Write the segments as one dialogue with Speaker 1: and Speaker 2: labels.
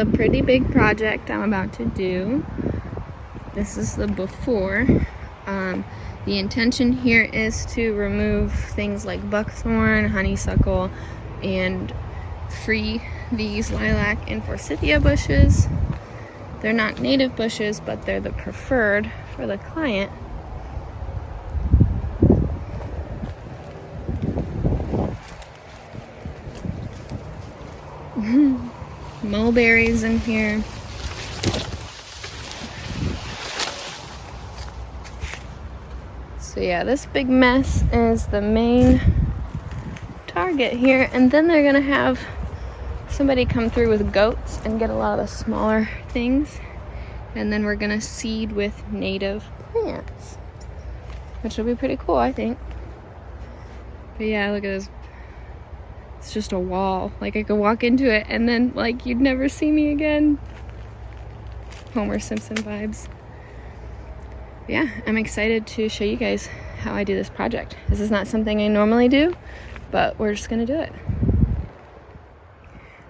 Speaker 1: a pretty big project I'm about to do. This is the before. The intention here is to remove things like buckthorn, honeysuckle, and free these lilac and forsythia bushes. They're not native bushes, but they're the preferred for the client. Mulberries in here. So yeah, this big mess is the main target here, and then they're gonna have somebody come through with goats and get a lot of the smaller things, and then we're gonna seed with native plants, which will be pretty cool, I think. But yeah, look at this. It's just a wall. Like, I could walk into it and then like you'd never see me again. Homer Simpson vibes. Yeah, I'm excited to show you guys how I do this project. This is not something I normally do, but we're just gonna do it.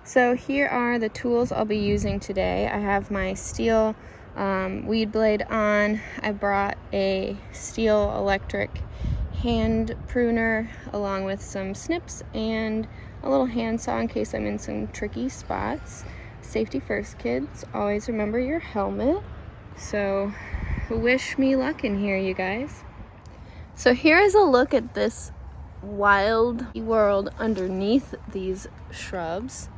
Speaker 1: So here are the tools I'll be using today. I have my steel weed blade on. I brought a steel electric hand pruner along with some snips and a little handsaw in case I'm in some tricky spots. Safety first, kids. Always remember your helmet. So wish me luck in here, you guys. So here is a look at this wild world underneath these shrubs.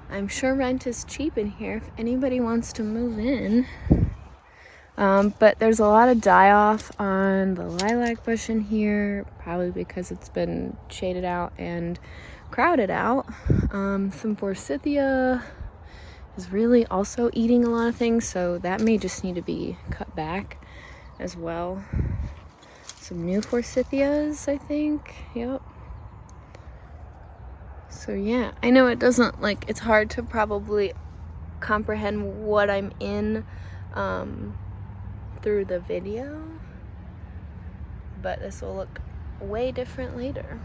Speaker 1: I'm sure rent is cheap in here if anybody wants to move in. But there's a lot of die-off on the lilac bush in here, probably because it's been shaded out and crowded out. Some forsythia is really also eating a lot of things, so that may just need to be cut back as well. Some new forsythias, I think. Yep. So yeah, I know it doesn't, like, it's hard to probably comprehend what I'm in through the video, but this will look way different later.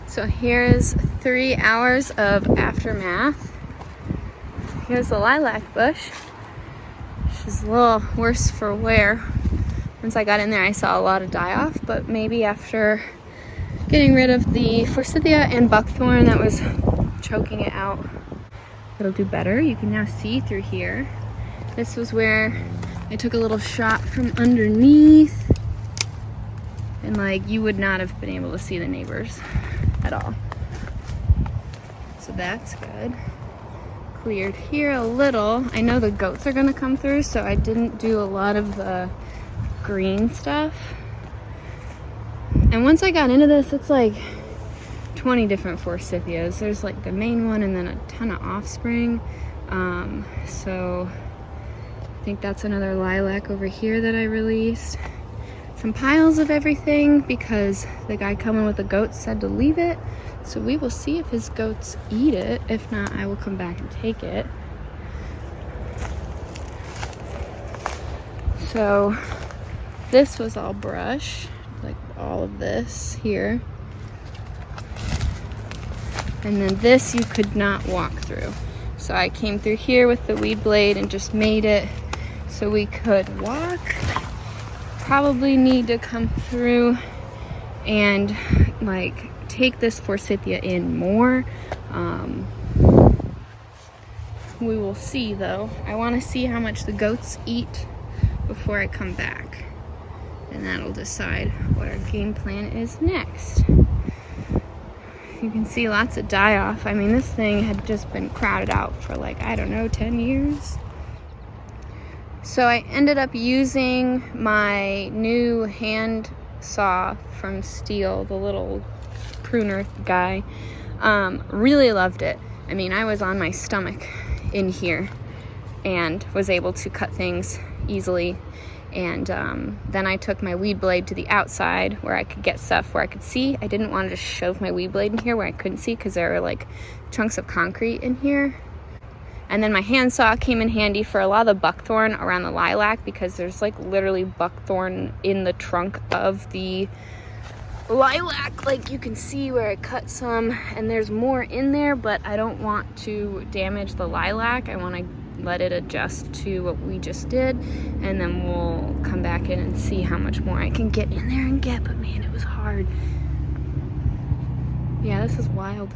Speaker 1: So here's 3 hours of aftermath. Here's the lilac bush. She's a little worse for wear. Once I got in there, I saw a lot of die-off, but maybe after getting rid of the forsythia and buckthorn that was choking it out, it'll do better. You can now see through here. This was where I took a little shot from underneath, and like, you would not have been able to see the neighbors at all. So that's good. Cleared here a little. I know the goats are gonna come through, so I didn't do a lot of the green stuff. And once I got into this, it's like 20 different forsythias. There's like the main one and then a ton of offspring. So I think that's another lilac over here that I released. Some piles of everything because the guy coming with the goats said to leave it. So we will see if his goats eat it. If not, I will come back and take it. So this was all brush, like all of this here. And then this you could not walk through. So I came through here with the weed blade and just made it so we could walk. Probably need to come through and like take this forsythia in more. We will see though. I want to see how much the goats eat before I come back, and that'll decide what our game plan is next. You can see lots of die-off. I mean, this thing had just been crowded out for like, I don't know, 10 years. So I ended up using my new hand saw from Steel, the little pruner guy. Really loved it. I mean, I was on my stomach in here and was able to cut things easily. And then I took my weed blade to the outside where I could get stuff where I could see. I didn't want to just shove my weed blade in here where I couldn't see because there were like chunks of concrete in here. And then my handsaw came in handy for a lot of the buckthorn around the lilac because there's like literally buckthorn in the trunk of the lilac, like you can see where I cut some, and there's more in there, but I don't want to damage the lilac. I want to let it adjust to what we just did, and then we'll come back in and see how much more I can get in there and get. But man, it was hard. Yeah, this is wild.